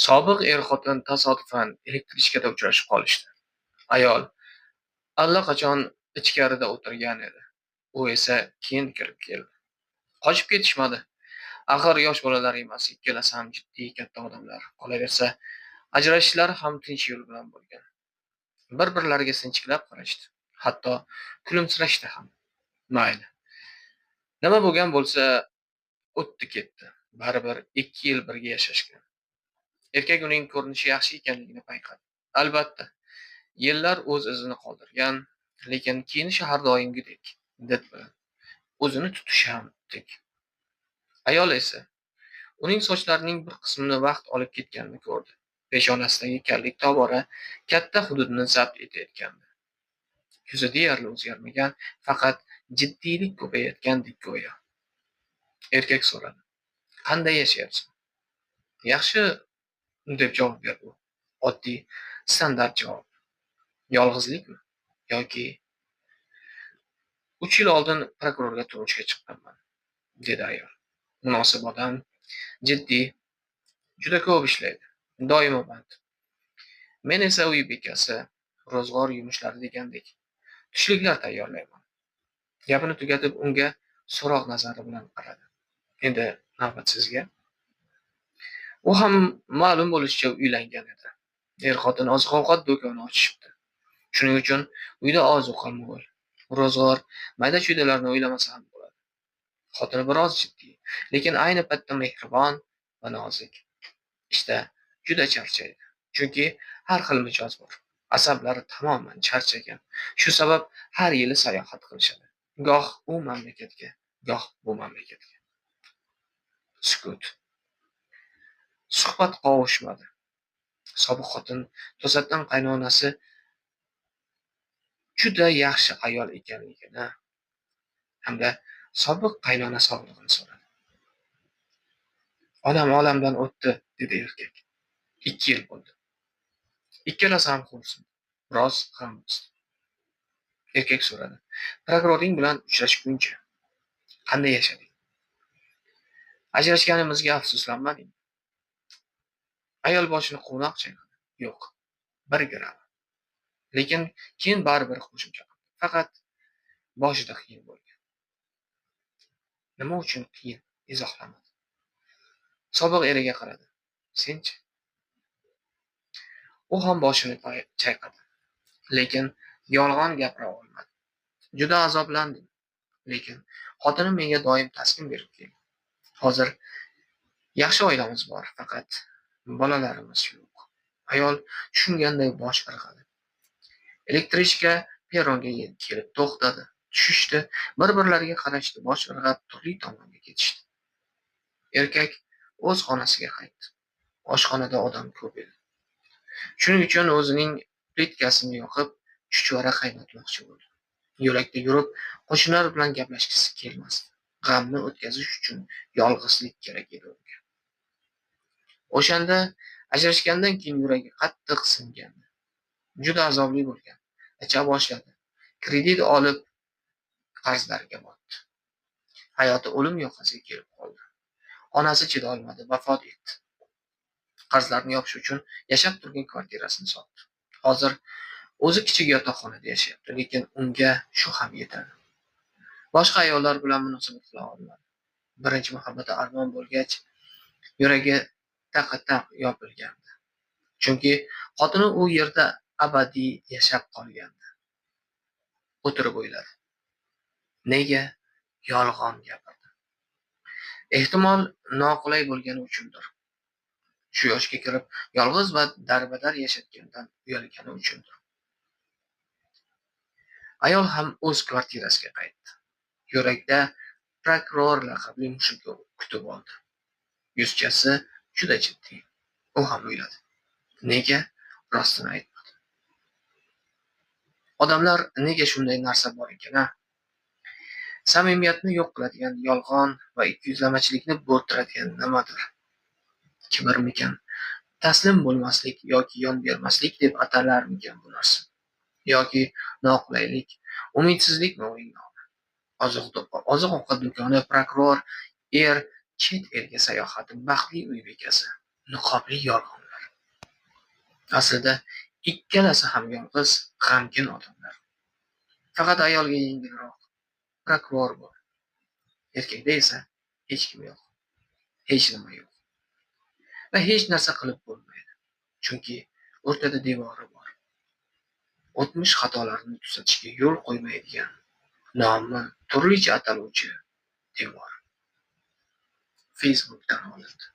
Sobiq er-xotin tasodifan elektrichkada uchrashib qolishdi. Ayol allaqachon ichkarida o'tirgan edi. U esa keyin kirib keldi. Qochib ketishmadi. Axir yosh bolalar emas, ikkalasi ham jiddiy katta odamlar. Qolaversa, ajrashishlari ham tinch yo'l bilan bo'lgan. Bir-birlariga sinchiklab qarashdi. Hatto kulimsirashdi ham. Mayli. Nima bo'lgan bo'lsa, o'tdi ketdi. Baribir 2 yil birga yashashgan. Erkak uning ko'rinishi yaxshi ekanligini payqadi. Albatta, yillar o'z izini qoldirgan, lekin kiyinishi har doimgidek, did bilan. O'zini tutishi ham tik. Ayol esa uning sochlarining bir qismini vaqt olib ketganini ko'rdi. Peshonasidagi kallik tobora katta hududni zabt etayotgandi. Yuzi deyarli o'zgarmagan, faqat jiddiylik ko'payayotgandek go'yo. Erkak so'radi: "Qanday yashayapsan?" "Yaxshi", deb javob berdi u. Oddiy, standart javob. Yolg'izlikmi yoki 3 yil oldin prokurorga turmushga chiqqanman, dedi ayol. Munosib odam, jiddiy, juda ko'p ishlaydi, doimo band. Men esa uy bekasi, ro'zg'or yumushlari degandek tushliklar tayyorlayman. Gapini tugatib unga so'roq nazari bilan qaradi. Endi navbat sizga. U ham ma'lum bo'lishicha uylangan edi. Er-xotin oziq-ovqat do'koni ochishibdi. Shuning uchun uyda ozuqa mo'l. Ro'zg'or mayda-chuydalarni o'ylamasa ham bo'ladi. Xotini biroz jiddiy, lekin ayni paytda mehribon va nozik. Ishda juda charchaydi. Chunki har xil mijoz bor. Asablari tamoman charchagan. Shu sabab har yili sayohat qilishadi. Goh u mamlakatga, goh bu mamlakatga. Sukut. Suhbat qovushmadi. Sobiq xotin to'satdan qaynonasi juda yaxshi ayol ekanligini hamda sobiq qaynona sog'lig'ini so'radi. "Onam olamdan o'tdi", dedi erkak. 2 yil bo'ldi. Ikkalasi ham xo'rsindi. Biroz g'am bosdi. Erkak so'radi: "Prokuroring bilan uchrashguncha qanday yashading? Ajrashganimizga afsuslanmading?" Ayol boshini quvnoq chayqadi. "Yo'q, 1 gram." Lekin keyin baribir qo'shimcha qildi. Faqat boshida qiyin bo'lgan. Nima uchun qiyin? Izohlamadi. Sobiq eriga qaradi. "Senchi?" U ham boshini chayqadi. Lekin yolg'on gapira olmadi. "Juda azoblandim, lekin xotinim menga doim taskin berib keldi. Hozir yaxshi oilamiz bor, faqat bolalarimiz yo'q." Ayol tushunganday bosh irg'adi. Elektrichka peronga kelib to'xtadi. Tushishdi, bir-birlariga qarashdi, bosh irg'ab turli tomonga ketishdi. Erkak o'z xonasiga qaytdi. Oshxonada odam ko'p edi. Shuning uchun o'zining plitkasini yoqib, chuchvara qaynatmoqchi bo'ldi. Yo'lakda yurib, qo'shnilar bilan gaplashgisi kelmasdi. G'amni o'tkazish uchun yolg'izlik kerak edi unga. O'shanda ajrashgandan keyin yuragi qattiq singandi. Juda azobli bo'lgan. Icha boshladi. Kredit olib qarzlarga botdi. Hayoti o'lim yoqasiga kelib qoldi. Onasi chidolmadi, vafot etdi. Qarzlarni yopish uchun yashab turgan kvartirasini sotdi. Hozir o'zi kichik yotoqxonada yashayapti, lekin unga shu ham yetadi. Boshqa ayollar bilan munosabat qila olmadi. Birinchi muhabbati armon bo'lgach, yuragi taqa-taq yopilgandi. Chunki xotini u yerda abadiy yashab qolgandi. O'tirib o'yladi. Nega yolg'on gapirdi? Ehtimol noqulay bo'lgani uchundir. Shu yoshga kirib yolg'iz va darbadar yashayotgandan uyalgani uchundir. Ayol ham o'z kvartirasiga qaytdi. Yurakda prokuror laqabli mushukni kutib oldi. Yuzchasi juda jiddiy. U ham o'yladi. Nega rostini aytmadi? Odamlar nega shunday narsa bor ekan-a? Samimiyatni yo'q qiladigan yolg'on va ikkiyuzlamachilikni bo'rttiradigan nimadir? Kibrmikan? Taslim bo'lmaslik yoki yon bermaslik deb atalarmikan bu narsa? Yoki noqulaylik, umidsizlikmi uning nomi? Oziq-ovqat do'koni, prokuror, chet elga sayohati, baxtli uy bekasi, niqobli yolg'onlar. Aslida ikkalasi ham yolg'iz, g'amgin odamlar. Faqat ayolga yengilroq prokuror bor. Erkakda esa hech kim yo'q, hech nima yo'q va hech narsa qilib bo'lmaydi. Chunki o'rtada devori bor. O'tmish xatolarini tuzatishga yo'l qo'ymaydigan, nomi turlicha ataluvchi devor. Facebook'dan olindi.